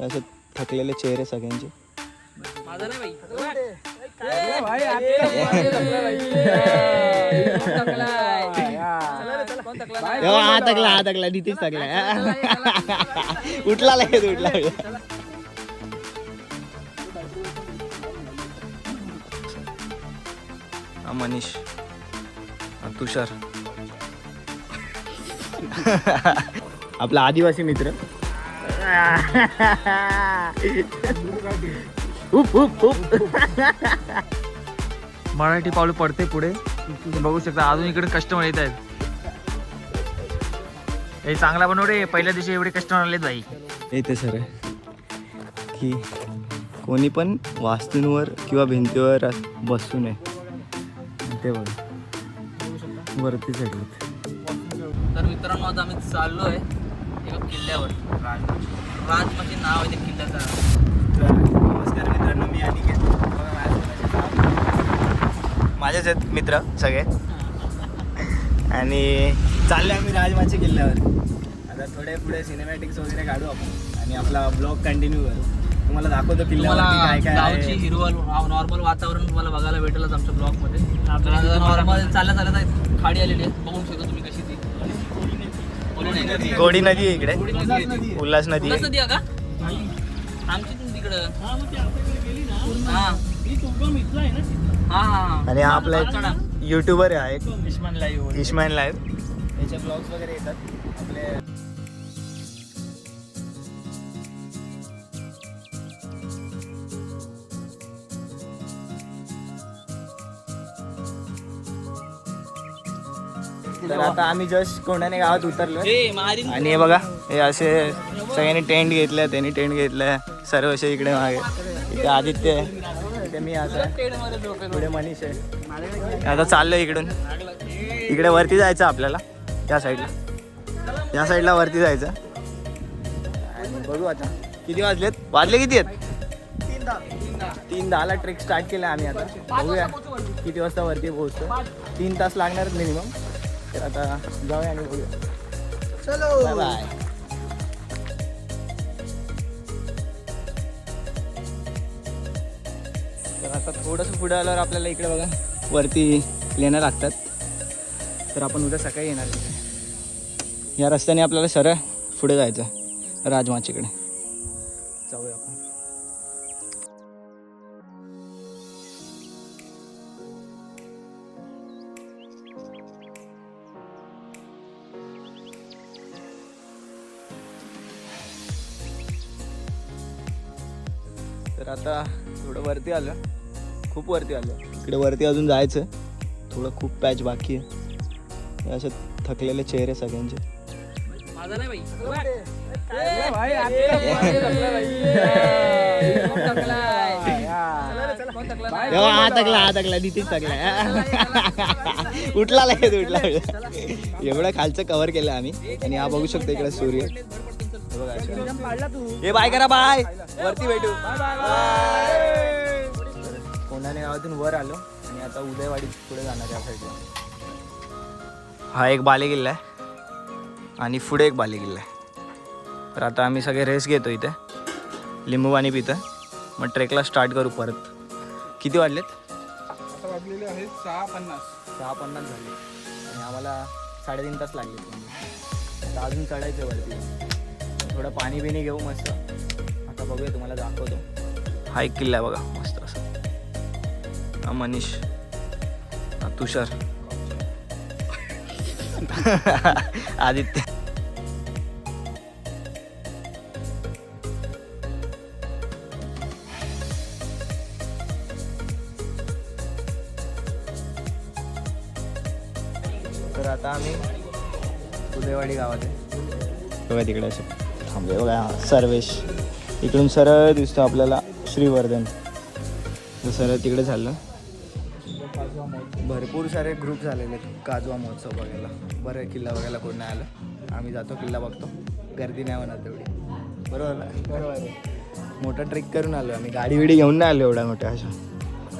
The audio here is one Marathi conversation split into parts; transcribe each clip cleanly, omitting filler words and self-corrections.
असे थकलेले चेहरे सगळ्यांचे. हा थकला नितीश थकला. उठला लगेच उठला. मनीष, तुषार, आपला आदिवासी मित्र. मराठी पाऊल पडते पुढे. बघू शकता अजून इकडे कस्टमर येत आहेत. हे चांगला बनवले. पहिल्या दिवशी एवढे कस्टमर आलेत भाई. येते सर की कोणी पण वास्तूंवर किंवा भिंतीवर बसू नये. ते बघा वरती सगळं. तर मित्रांनो आता आम्ही चाललो आहे एका किल्ल्यावर. राजमाची नाव आहे त्या किल्ल्याचं. नमस्कार मित्रांनो, मी अनिकेत. माझेच आहेत मित्र सगळे आणि चालले आम्ही राजमाची किल्ल्यावर. आता थोडे पुढे सिनेमॅटिक्स वगैरे काढू आपण आणि आपला ब्लॉग कंटिन्यू करू. तुम्हाला दाखवतो किल्ल्यावर काय काय गावची हिरवळ नॉर्मल वातावरण तुम्हाला बघायला भेटेलच आमच्या ब्लॉगमध्ये. नॉर्मल चालत खाडी आलेली आहे. बघू शकता तुम्ही कशी ती गोडी नदी आहे इकडे. उल्हास नदी नदी आहे का आमची तिकडं. आणि हा आपला एक युट्यूबर आहे एक इस्मान लाईव्ह. याचे ब्लॉग्स वगैरे येतात आपले. तर आता आम्ही जस्ट कोंढाणे गावात उतरलो आणि हे बघा हे असे सगळ्यांनी टेंट घेतल्या. त्यांनी टेंट घेतल्या सर्व असे. इकडे मागे इथे आदित्य आहे, इथे मी असं पुढे मनीष आहे. आता चाललोय इकडून. इकडे वरती जायचं आपल्याला. त्या साईडला वरती जायचं. आणि बघू आता किती वाजले किती आहेत. 3:10ला ट्रेक स्टार्ट केला आम्ही. आता बघूया किती वाजता वरती पोहोचतो. 3 तास लागणारच मिनिमम. तर आता जाऊया आणि बघूया. चलो बाय बाय. तर आता थोडंसं पुढे आल्यावर आपल्याला इकडे बघा वरती लेणं लागतात. तर आपण उद्या सकाळी येणार तिथे. या रस्त्याने आपल्याला सरळ पुढे जायचं राजमाचीकडे. जाऊया आपण. तर आता थोडं वरती आलं, खूप वरती आलं. इकडे वरती अजून जायचं थोडं, खूप पॅच बाकी आहे. असे थकलेले चेहरे सगळ्यांचे. हा थकला नितीश थकला. उठला लगेच उठला. एवढं खालचं कव्हर केलं आम्ही. आणि हा बघू शकतो इकडे सूर्य. हे बाय करा, बाय. वरती भेटू. कोंढाणे गावातून वर आलो आणि आता उदयवाडी पुढे जाणार त्या साईडला. हा एक बालेकिल्ला आहे आणि पुढे एक बालेकिल्ला आहे. तर आता आम्ही सगळे रेस्ट घेतो इथे, लिंबू पाणी पितं. मग ट्रेकला स्टार्ट करू परत. किती वाजलेत? आता वाजलेले आहेत 6:50 झाले आणि आम्हाला 3.5 तास लागले. आता अजून चढायचं वरती. थोडं पाणी बिणी घेऊ मस्त. आता बघूया, तुम्हाला दाखवतो. हा एक किल्ला आहे बघा मस्त असं. हा मनीष, हा तुषार, आदित्य. तर आता आम्ही उदयवाडी गावात आहे बघा. तिकडे असं थांबले बघा. सर्वेश इकडून सरळ दिसतो आपल्याला श्रीवर्धन. सरळ तिकडे झालं. भरपूर सारे ग्रुप झालेले आहेत काजवा महोत्सव बघायला. बरं किल्ला बघायला कोण नाही आलं. आम्ही जातो किल्ला बघतो. गर्दी नाही होणार तेवढी. बरोबर ना? मोठा ट्रेक करून आलो आम्ही. गाडी बिडी घेऊन नाही आलो एवढ्या मोठ्या अशा.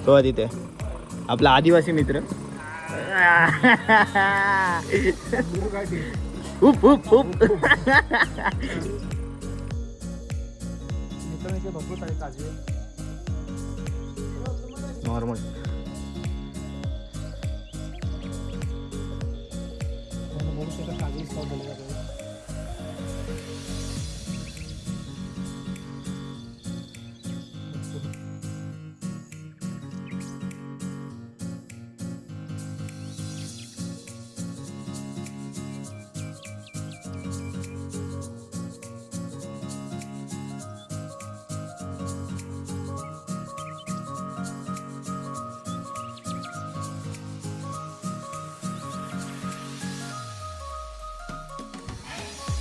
तो तिथे आपला आदिवासी मित्र हुप हुप हुप. नॉर्मल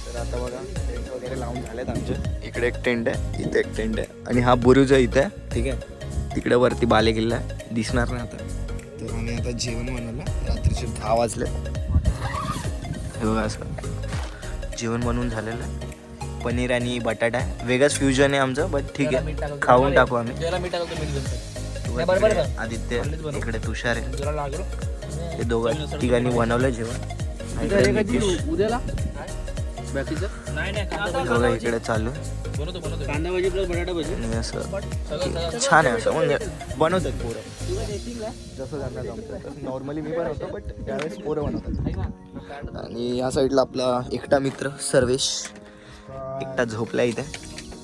तर आता बघा टेंट वगैरे लावून झालेत आमचे. इकडे एक टेंट आहे, इथे एक टेंट आहे आणि हा बुरुज आहे इथे. ठीक आहे, तिकडे वरती बाले किल्ला आहे, दिसणार नाही आता. तर आम्ही आता जेवण बनवलं. रात्रीचे 10 वाजले. हे बघा असं जेवण बनवून झालेलं आहे. पनीर आणि बटाटा आहे. वेगळंच फ्युजन आहे आमचं, बट ठीक आहे, खाऊन टाकू आम्ही. आदित्य इकडे तुषार आहे. ते दोघं तिघांनी बनवलं जेवण. इकडे नितीश. उद्याला बघा इकडे चालू कांदा भाजी प्लस बटाटा भाजी आणि असं छान आहे. असं म्हणजे बनवतात पोरं जसं त्यांना जमतं तसं. नॉर्मली मी बनवतो, बट त्यावेळेस पोरं बनवतात. आणि या साईडला आपला एकटा मित्र सर्वेश एकटा झोपला इथे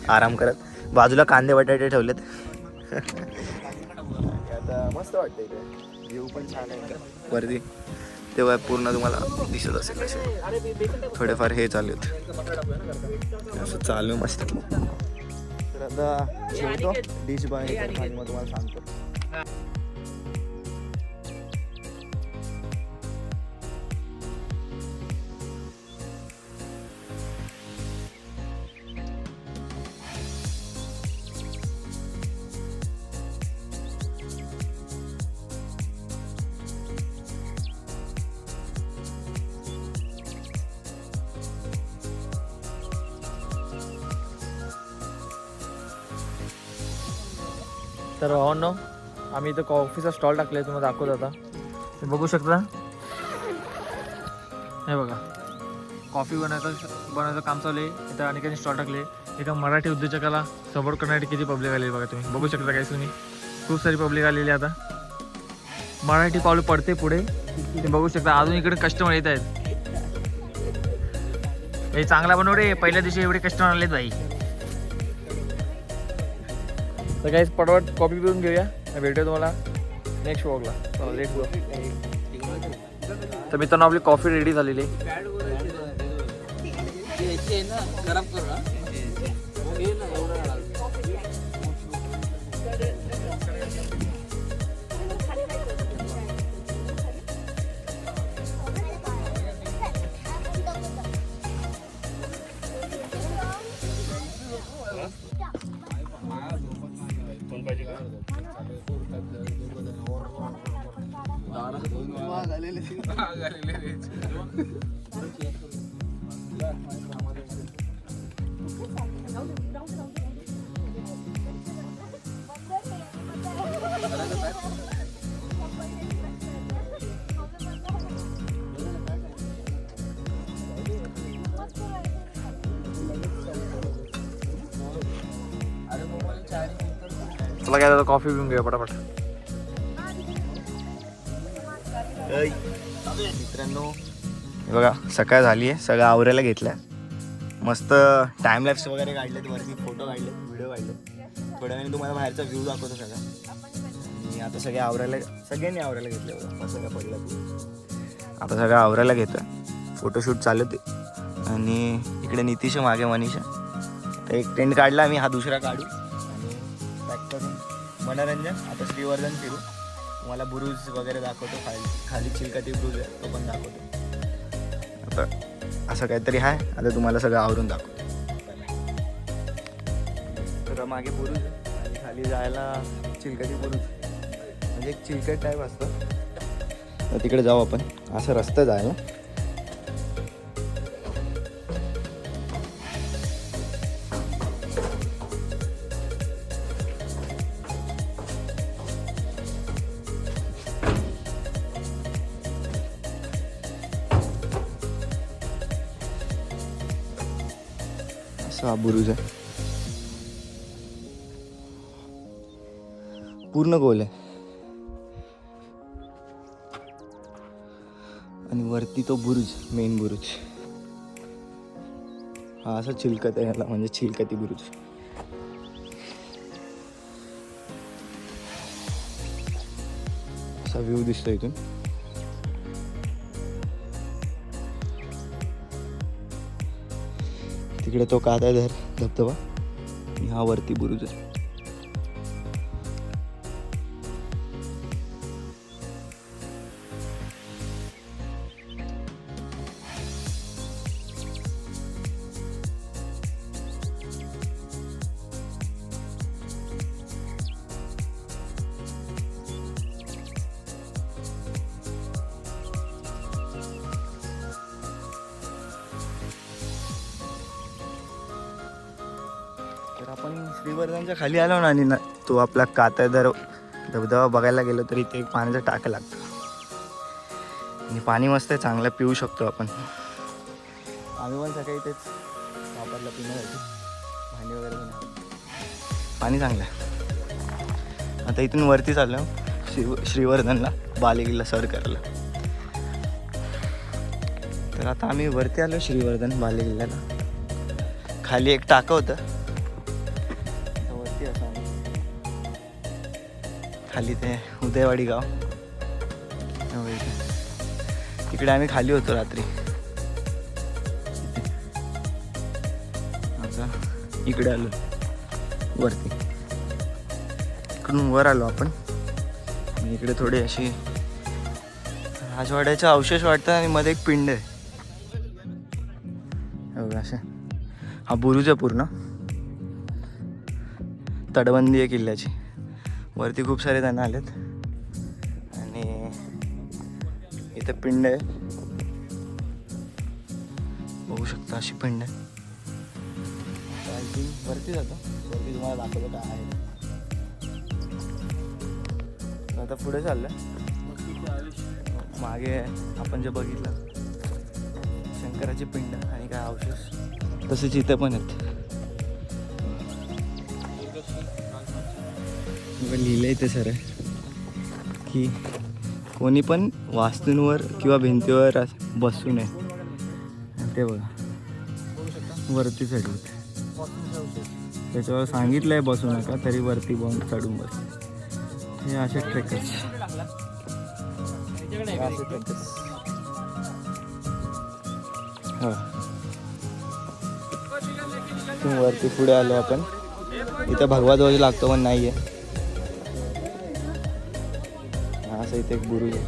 आराम करत. बाजूला कांदे बटाटे ठेवलेत. आता मस्त वाटतं इथे, व्ह्यू पण छान आहे वरती. तेव्हा पूर्ण तुम्हाला दिसत असेल असे थोडेफार हे चालू होते. असं चालू आहे मस्त. तर आता जेवतो, डिश बनवतो आणि मग तुम्हाला सांगतो. तर भावांनो, आम्ही इथं कॉफीचा स्टॉल टाकला आहे, तुम्हाला दाखवत आता. हे बघू शकता. हे बघा कॉफी बनवायचं काम चालू आहे इथं. अनेकांनी स्टॉल टाकले. एका मराठी उद्योजकाला सपोर्ट करण्यासाठी किती पब्लिक आलेली बघा तुम्ही. बघू शकता काय तुम्ही, खूप सारी पब्लिक आलेली आता. मराठी पावलं पडते पुढे, ते बघू शकता. अजून इकडे कस्टमर येत आहेत. हे चांगला बनव रे, पहिल्या दिवशी एवढे कस्टमर आलेत भाई. तर काहीच पटपट कॉपी पिऊन घेऊया. भेटूया तुम्हाला नेक्स्ट व्लॉगला. तर मित्रांनो आपली कॉफी रेडी झालेली आहे. गरम करू ना. चला काय कॉफी पिऊन घेऊया पटापट. मित्रांनो हे बघा सकाळ झाली आहे, सगळं आवरायला घेतलं. मस्त टाइमलॅप्स वगैरे काढलेत, वरती फोटो काढले, व्हिडिओ काढले. थोड्या वेळाने तुम्हाला बाहेरचा व्ह्यू दाखवतो सगळा. आणि आता सगळे आवरायला, सगळ्यांनी आवरायला घेतले बघा. सगळं पडलं आता सगळं आवरायला घेतं. फोटोशूट चालू होते. आणि इकडे नितीश मागे मनीषा. तर एक टेंट काढला आम्ही, हा दुसरा काढू आणि पॅक करून मनोरंजन. आता श्रीवर्धन फिरू, तुम्हाला बुरुज वगैरे दाखवतो. खाली चिलकटी बुरुज आहे, तो पण दाखवतो. आता असं काहीतरी आहे. आता तुम्हाला सगळं आवरून दाखवतो. तर मागे बुरुज आहे आणि खाली जायला चिलकटी बुरुज, म्हणजे एक चिलकट टाईप असतं. तर तिकडे जाऊ आपण. असं रस्ता जायला. असा बुरुज आहे, पूर्ण गोल आहे. आणि वरती तो बुरुज, मेन बुरुज. हा असा चिलकत आहे याला, म्हणजे चिलकती बुरुज. असा व्ह्यू दिसतो इथून. तिकडे तो काताधर धबधबा आणि हा वरती बुरुज आहे. तर आपण श्रीवर्धनच्या खाली आलो ना, आणि तो आपला काताधर धबधबा बघायला गेलो तर इथे एक पाण्याचा टाका लागतो. आणि पाणी मस्त आहे, चांगलं पिऊ शकतो आपण. आम्ही पण सकाळी तेच वापरलं पिण्यासाठी, भांडी वगैरे पण. पाणी चांगलं आहे. आता इथून वरती चाललो श्रीवर्धनला, बालेकिल्ला सर करायला. तर आता आम्ही वरती आलो श्रीवर्धन बालेकिल्ल्याला. खाली एक टाकं होतं, खाली ते उदयवाडी गाव, तिकडे आम्ही खाली होतो रात्री. आता इकडे आलो वरती, इकडून वर आलो आपण. आणि इकडे थोडी अशी राजवाड्याचा अवशेष वाटतं, आणि मध्ये एक पिंड आहे बघा असे. हा बुरुज आहे पूर्ण, तटबंदी आहे किल्ल्याची. वरती खूप सारे जण आलेत, आणि इथं पिंड आहे, बघू शकता अशी पिंड आहे. वरती जातो, वरती तुम्हाला दाखवतो काय आहे. आता पुढे चाललं. मागे आपण जे बघितलं शंकराची पिंड आणि काय अवशेष, तसेच इथं पण आहेत. लिहिलंय ते सर की कोणी पण वास्तूंवर किंवा भिंतीवर बसू नये. ते बघा वरती चढली, त्याच्यावर सांगितलंय बसू नका, तरी वरती चढून बस. हे असे ट्रेकर्स, वरती पुढे आलो आपण. इथं भगवा ध्वज लागतो पण नाहीये. असं इथे एक बुरुज आहे.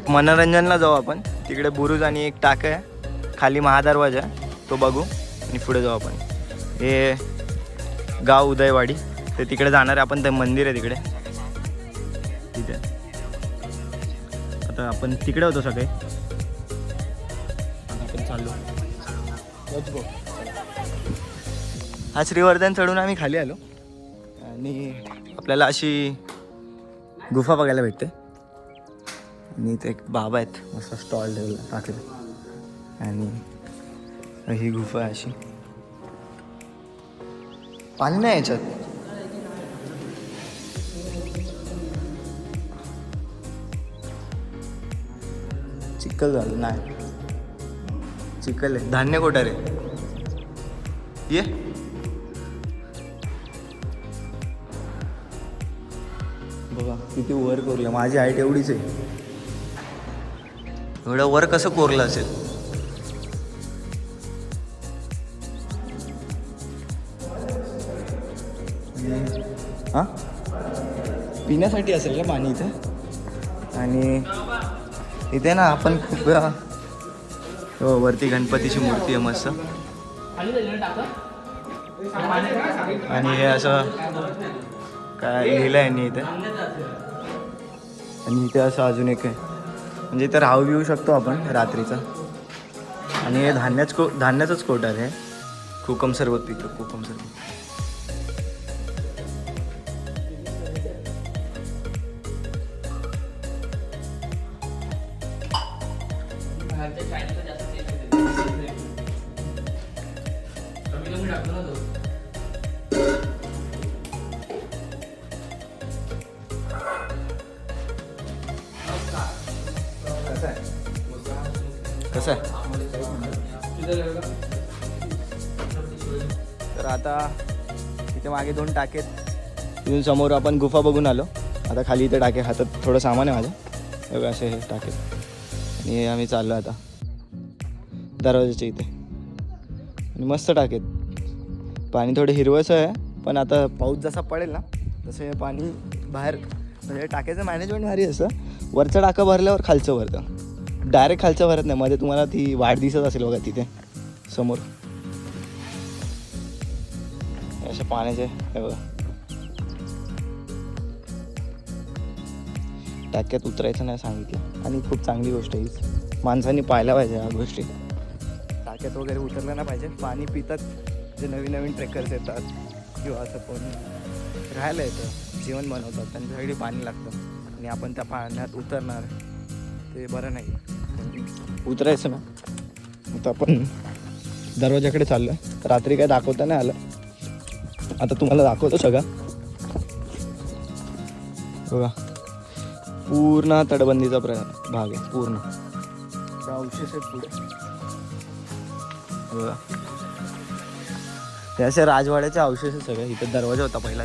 मनोरंजनला जाऊ आपण. तिकडे बुरुज आणि एक टाक आहे, खाली महादरवाजा तो बघू, आणि पुढे जाऊ आपण. हे गाव उदयवाडी, ते तिकडे जाणार आहे आपण. ते मंदिर आहे तिकडे, तिथे. आता आपण तिकडे होतो सकाळी, आपण चाललो. हा श्रीवर्धन चढून आम्ही खाली आलो, आणि आपल्याला अशी गुफा बघायला भेटते. आणि इथे एक बाबा आहेत, मस्त स्टॉल ठेवला टाकला. आणि ही गुफा आहे अशी. पाणी नाही याच्यात. चिखल झालं नाही, चिखल आहे. धान्य कोठार आहे. ये बघा किती वर कोरलं. माझी हाईट एवढीच आहे, एवढं वर कसं कोरलं असेल. हां पिण्यासाठी असेल का पाणी इथे. आणि इथे ना आपण खूप वेळा वरती गणपतीची मूर्ती आहे मस्त. आणि हे असं काय लिहिलं आहे नाही इथे. आणि इथे असं अजून एक आहे, म्हणजे इथे राहू येऊ शकतो आपण रात्रीचा. आणि हे धान्याचंच कोठार आहे. कोकम सरबत पितो, कोकम सरबत. घरच्या चायनीजला जास्त टेस्ट येते. कमी कमी टाकतो ना तो. कसं आहे? तर आता इथे मागे 2 टाकेत, तिथून समोर आपण गुफा बघून आलो. आता खाली इथे टाके, हातात थोडं सामान आहे माझं, बघा असे हे टाकेत. आणि आम्ही चाललो आता दरवाजाच्या इथे. आणि मस्त टाकेत, पाणी थोडं हिरवंसं आहे, पण आता पाऊस जसा पडेल ना तसं हे पाणी बाहेर, म्हणजे टाक्याचं मॅनेजमेंट भारी असतं. वरचा टाका भरल्यावर खालचं भरतं, डायरेक्ट खालचं भरत नाही. मध्ये तुम्हाला ती वाट दिसत असेल बघा तिथे समोर, अशा पाण्याचे हे बघा. टाक्यात उतरायचं नाही सांगितलं, आणि खूप चांगली गोष्ट आहे हीच, माणसांनी पाहायला पाहिजे ह्या गोष्टी. टाक्यात वगैरे उतरलं नाही पाहिजे. पाणी पितात जे नवीन नवीन ट्रेकर्स येतात किंवा असं कोण राहायला येतं, जेवण बनवतात, त्यांच्यासाठी पाणी लागतं. आणि आपण त्या पाण्यात उतरणार ते बरं नाही, उतरायचं ना. आता आपण दरवाजाकडे चाललो आहे. रात्री काय दाखवता नाही आलं, आता तुम्हाला दाखवतो सगळं. बघा पूर्ण तटबंदीचा भाग आहे पूर्ण, अवशेष आहेत पुढे बघा. हे असे राजवाड्याचे अवशेष आहे सगळे. इथे दरवाजा होता पहिला,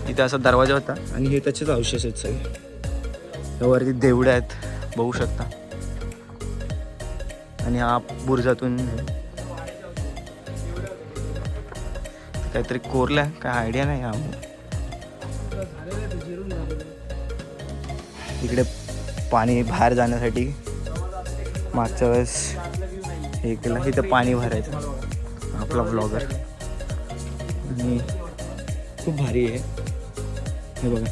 इथे असा दरवाजा होता, आणि हे त्याचेच अवशेष आहेत सगळे. वरती देवड्या आहेत बघू शकता, आणि हा बुर्जातून काहीतरी कोरलाय, काय आयडिया नाही. हा इकडे पाणी बाहेर जाण्यासाठी मागच्या वेळेस हे केलं, इथं पाणी भरायचं आपला ब्लॉगर. आणि खूप भारी आहे हे बघा.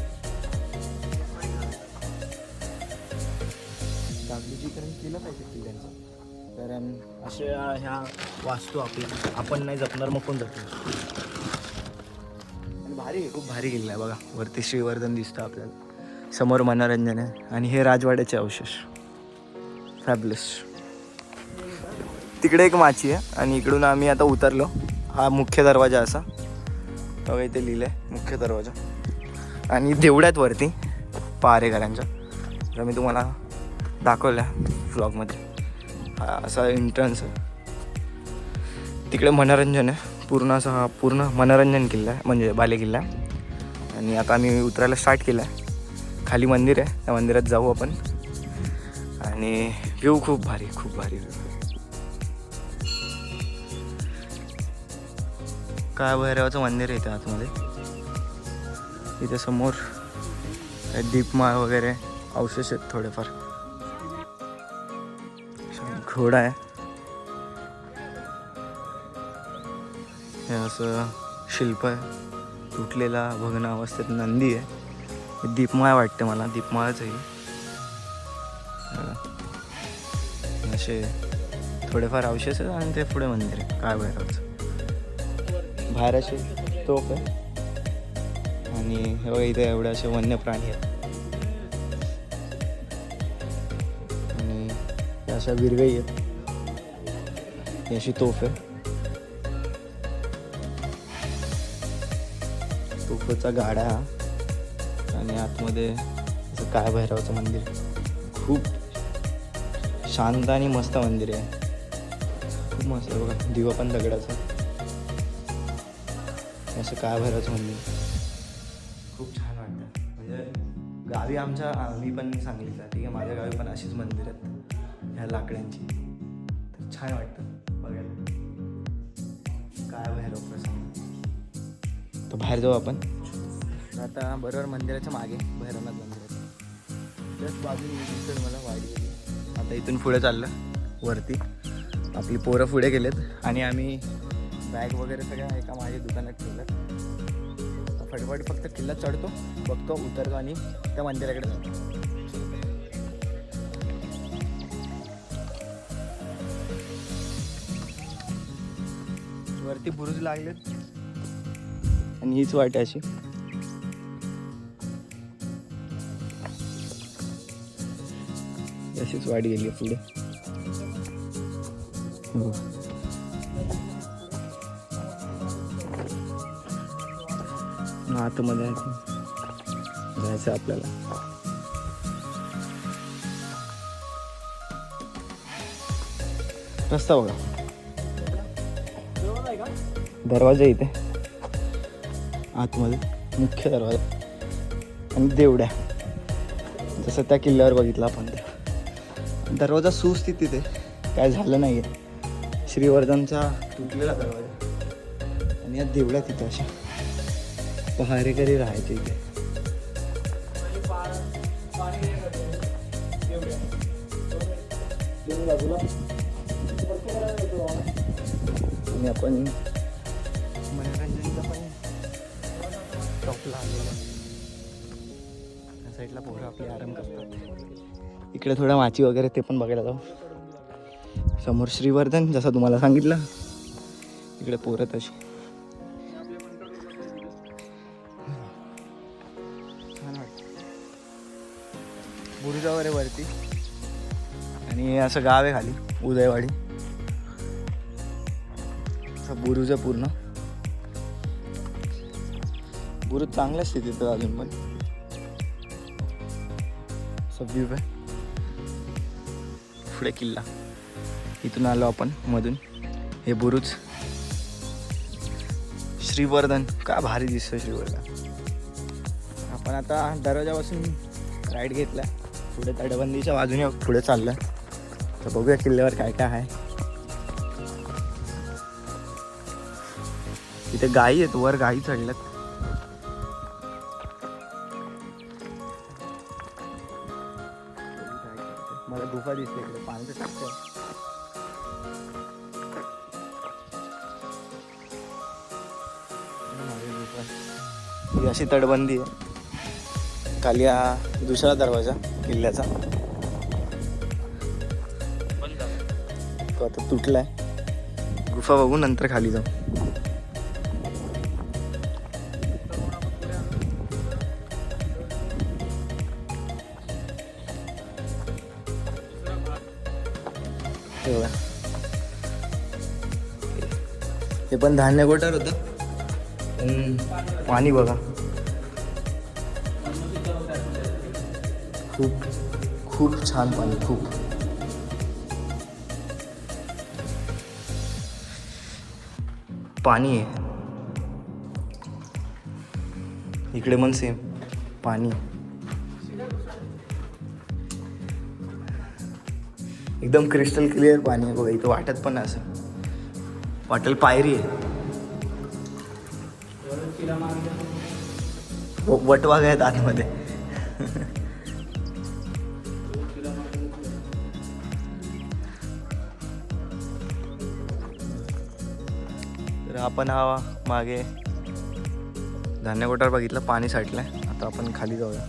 डागडुजीकरण केलं पाहिजे किल्ल्यांचं, कारण अशा ह्या वास्तू आपण नाही जपणार, मग कोण जपणार. आणि भारी आहे, खूप भारी किल्ला आहे बघा. वरती श्रीवर्धन दिसतं आपल्याला, समोर मनोरंजन आहे, आणि हे राजवाड्याचे अवशेष. फॅबुलस. तिकडे एक माची आहे, आणि इकडून आम्ही आता उतरलो. हा मुख्य दरवाजा असा बघा, इथे लिहिलं आहे मुख्य दरवाजा. आणि देवड्यात वरती पहारेकरांच्या, तर मी तुम्हाला दाखवल्या व्लॉगमध्ये. हा असा एंट्रन्स आहे. तिकडे मनोरंजन आहे पूर्ण, असा हा पूर्ण मनोरंजन किल्ला आहे, म्हणजे बालेकिल्ला. आणि आता आम्ही उतरायला स्टार्ट केला आहे. खाली मंदिर आहे, त्या मंदिरात जाऊ आपण. आणि व्ह्यू खूप भारी, खूप भारी व्ह्यू. काय भैरवाचं मंदिर आहे इथे आतमध्ये. इथे समोर दीपमाळ वगैरे अवशेष आहेत थोडेफार. घोडा आहे, हे असं शिल्प आहे, तुटलेला भग्न अवस्थेत नंदी आहे. दीपमाळ वाटते मला, दीपमाळच आहे. असे थोडेफार अवशेष आहेत, आणि ते पुढे मंदिर आहे काय भैरवाचं. बाहेर असे तोफ आहे, आणि हे बघा इथे एवढे असे वन्य प्राणी आहेत, आणि अशा विरगई आहेत. ही अशी तोफ आहे, तोफचा गाडा हा. आणि आतमध्ये असं काय भैरवाचं मंदिर, खूप शांत आणि मस्त मंदिर आहे, खूप मस्त आहे बघा. दिवा पण दगडाचं, असं काय भैरवाचं मंदिर खूप छान वाटतं. म्हणजे गावी आमच्या, मी पण सांगलीचा, ठीक आहे, माझ्या गावी पण अशीच मंदिर आहेत ह्या लाकड्यांची, तर छान वाटतं बघायला. काय भैरव प्रसन्न. तर बाहेर जाऊ आपण आता. बरोबर मंदिराच्या मागे भैरवनाथ मंदिर आहे, जस्ट बाजूला दिसेल मला वाडी. आता इथून पुढे चाललं वरती. आपली पोरं पुढे गेलेत, आणि आम्ही बॅग वगैरे सगळ्या एका माझ्या दुकानात ठेवल्यात. फटफट फक्त किल्ला चढतो, बघतो, उतरतो, आणि त्या मंदिराकडे जातो. वरती बुरुज लागलेत, आणि हीच वाट अशी. अशीच वाट गेली पुढे. हो. आतमध्ये जायचं आपल्याला. रस्ता बघा, दरवाजा इथे आतमध्ये, मुख्य दरवाजा आणि देवड्या, जसं त्या किल्ल्यावर बघितलं आपण. ते दरवाजा सुस्थितीत आहे, काय झालं नाही आहे. श्रीवर्धनचा तुटलेला दरवाजा. आणि या देवड्या तिथे अशा पहारेकरी राहायचे इथे. आणि आपण मनोरंजनचा पण टॉपला आलेला. त्या साईडला पोरं आपले आराम करतात. इकडे थोडं माची वगैरे ते पण बघायला जाऊ. समोर श्रीवर्धन जसं तुम्हाला सांगितलं. इकडे पोरं तशी. छान वाटतं. बुरुजावर आहे वरती आणि असं गाव आहे खाली उदयवाडी. बुरुज आहे पूर्ण. बुरुज चांगल्या स्थितीत अजून पण. सब व्ह्यू आहे. पुढे किल्ला. इथून आलो आपण मधून. हे बुरुज. श्रीवर्धन का भारी दिसतं श्रीवर्धन. आपण आता दरवाजापासून राईड घेतला. पुढे तटबंदीच्या बाजूने पुढे चाललं. तर बघूया किल्ल्यावर काय काय आहे. इथे गायी आहेत, वर गायी चढल्यात. मला गुफा दिसते इकडे, पाण्याचं टाकतं. ही अशी तटबंदी आहे. खाली हा दुसरा दरवाजा किल्ल्याचा. तो आता तुटलाय. गुफा बघू नंतर खाली जाऊ. हे पण धान्य गोटार होतं. पाणी बघा, खूप खूप छान पाणी. खूप पाणी आहे इकडे पण सेम पाणी. एकदम क्रिस्टल क्लिअर पाणी आहे बघा. इथं वाटत पण असं वाटेल पायरी आहे. वटवाघ आहेत आतमध्ये. तर आपण हा मागे धान्य कोठार बघितलं. पाणी साठलंय. आता आपण खाली जाऊया.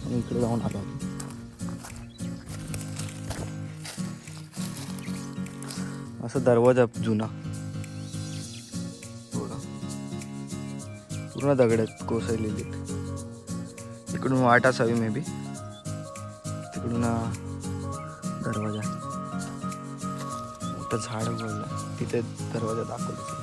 आणि इकडे जाऊन आलो. असं दरवाजा जुना पूर्ण दगडात कोसळलेली. इकडून वाट असावी मे बी. तिकडून दरवाजा. मोठं झाड बोललं तिथे दरवाजा दाखवला.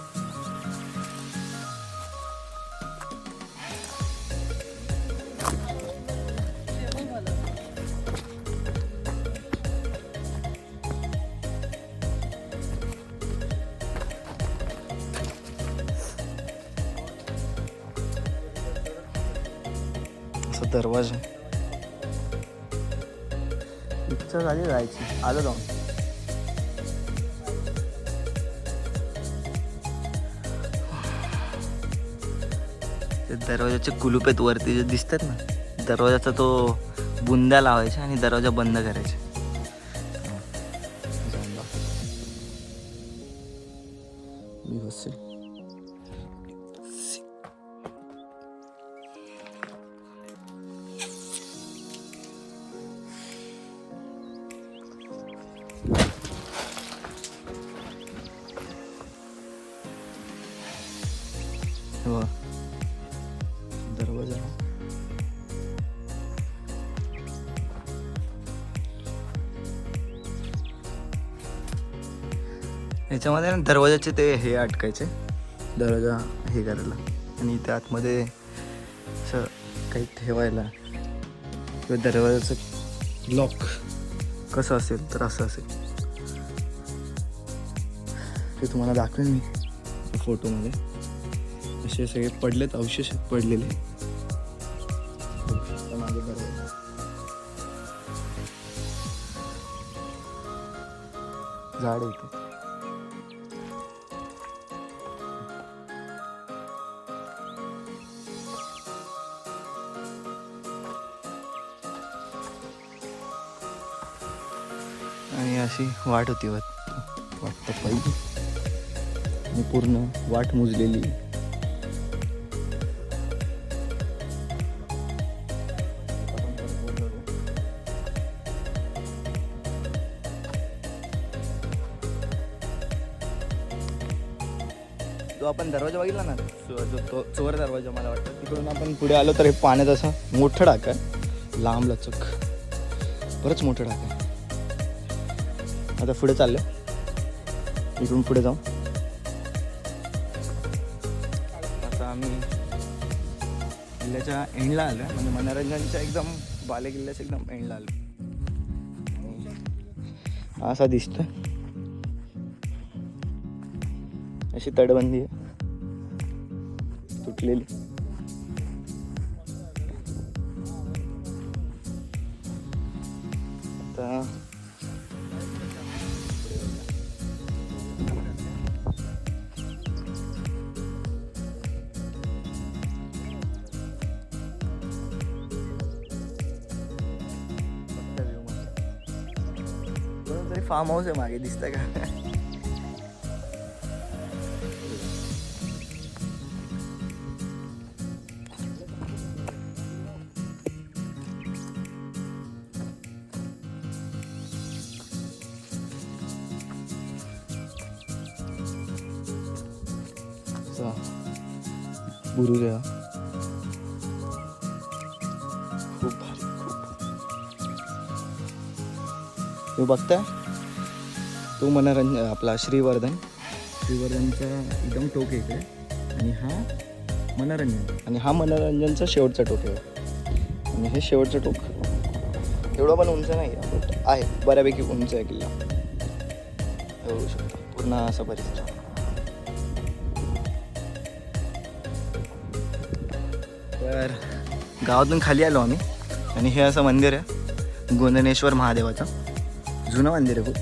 दरवाजा. इच्छा झाली जायची. आलं जाऊन. ते दरवाजाचे कुलूप आहेत वरती जे दिसतात ना. दरवाजाचा तो बुंद्या लावायचा आणि दरवाजा बंद करायचा. दरवाजा याच्यामध्ये ना दरवाजाचे ते हे अटकायचे, दरवाजा हे करायला, आणि त्या आतमध्ये असं काही ठेवायला किंवा दरवाजाचं लॉक कसं असेल तर असं असेल. ते तुम्हाला दाखवेन मी फोटोमध्ये. असे सगळे पडलेत, अवशेष पडलेले. मागे दरवाजा, झाड इथे. आणि अशी वाट होती वाटतं पहिली, आणि पूर्ण वाट मुजलेली. जो आपण दरवाजा बघितला ना, जो चोर दरवाजा मला वाटतं, तिकडून आपण पुढे आलो तर हे पाण्यात असं मोठं टाक आहे, लांब लचक, बरंच मोठं टाक आहे. आता पुढे चाललं, इकडून पुढे जाऊ. आता आम्ही किल्ल्याच्या एंडला आलो, म्हणजे मनोरंजनच्या एकदम बालेकिल्ल्याच्या एकदम एंडला आलो. असा दिसतं, अशी तटबंदी आहे तुटलेली. आता कोणतरी फार्म हाऊस आहे मागे, दिसतंय का? बुरुज आहे, खूप भारी, खूप. तुम्ही बघताय तो मनोरंजन आपला श्रीवर्धनचा एकदम टोक आहे इकडे, आणि हा मनोरंजनचा शेवटचा टोक आहे. आणि हे शेवटचं टोक एवढं पण उंच नाही आहे, बट आहे बऱ्यापैकी उंच आहे किल्ला. बघू शकतो पूर्ण असा परिसर. तर गावातून खाली आलो आम्ही, आणि हे असं मंदिर आहे गोंदनेश्वर महादेवाचं. जुनं मंदिर आहे खूप.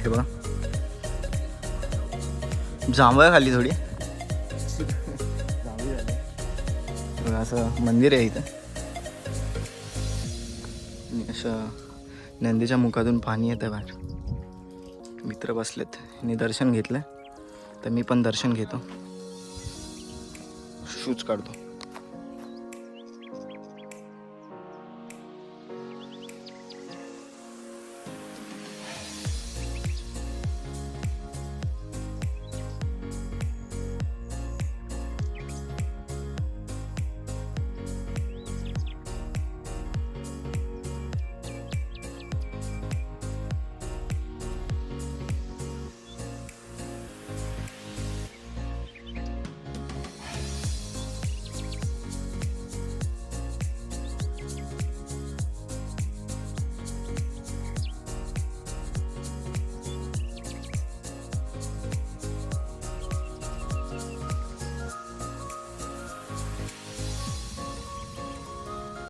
हे बघा जांभळं खाल्ली थोडी, जांभळी झाली. असं मंदिर आहे इथं, आणि असं नंदीच्या मुखातून पाणी येतं बाहेर. मित्र बसलेत, मी दर्शन घेतलं, तर मी पण दर्शन घेतो, शूज काढतो.